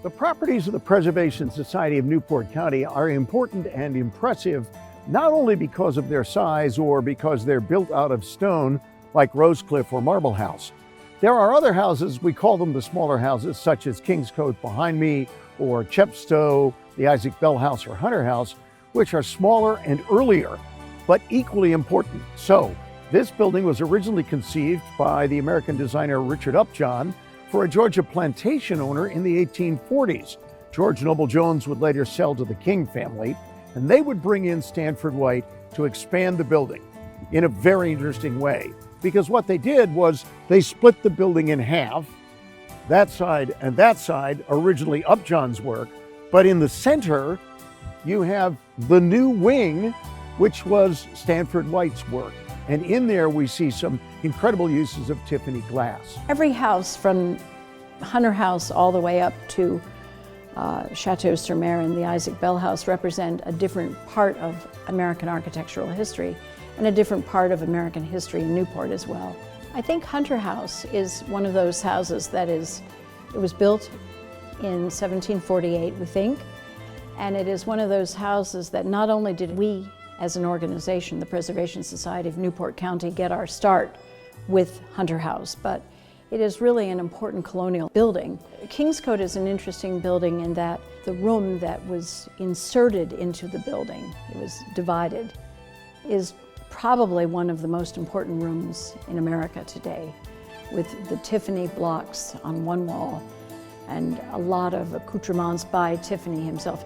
The properties of the Preservation Society of Newport County are important and impressive, not only because of their size or because they're built out of stone like Rosecliff or Marble House. There are other houses, we call them the smaller houses, such as Kingscote behind me, or Chepstow, the Isaac Bell House, or Hunter House, which are smaller and earlier, but equally important. So, this building was originally conceived by the American designer Richard Upjohn for a Georgia plantation owner in the 1840s. George Noble Jones would later sell to the King family, and they would bring in Stanford White to expand the building in a very interesting way. Because what they did was they split the building in half, that side and that side, originally Upjohn's work, but in the center, you have the new wing, which was Stanford White's work. And in there, we see some incredible uses of Tiffany glass. Every house from Hunter House all the way up to Chateau-sur-Mer and the Isaac Bell House represent a different part of American architectural history and a different part of American history in Newport as well. I think Hunter House is one of those houses that it was built in 1748, we think, and it is one of those houses that not only did we as an organization, the Preservation Society of Newport County, get our start with Hunter House, but it is really an important colonial building. Kingscote is an interesting building in that the room that was inserted into the building, it was divided, is probably one of the most important rooms in America today, with the Tiffany blocks on one wall and a lot of accoutrements by Tiffany himself.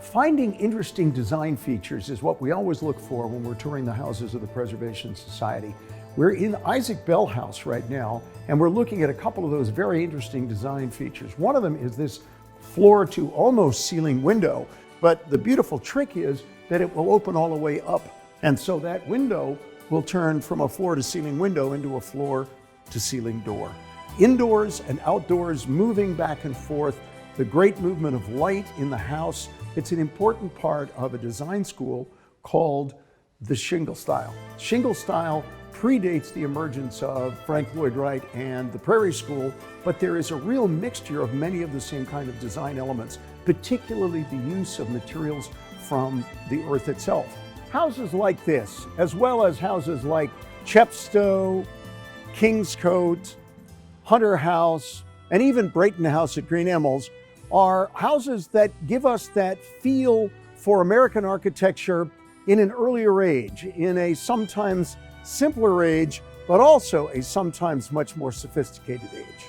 Finding interesting design features is what we always look for when we're touring the houses of the Preservation Society. We're in Isaac Bell House right now, and we're looking at a couple of those very interesting design features. One of them is this floor to almost ceiling window, but the beautiful trick is that it will open all the way up. And so that window will turn from a floor to ceiling window into a floor to ceiling door. Indoors and outdoors, moving back and forth, the great movement of light in the house. It's an important part of a design school called the shingle style. Shingle style predates the emergence of Frank Lloyd Wright and the Prairie School, but there is a real mixture of many of the same kind of design elements, particularly the use of materials from the earth itself. Houses like this, as well as houses like Chepstow, Kingscote, Hunter House, and even Brayton House at Green Emeralds, are houses that give us that feel for American architecture in an earlier age, in a sometimes simpler age, but also a sometimes much more sophisticated age.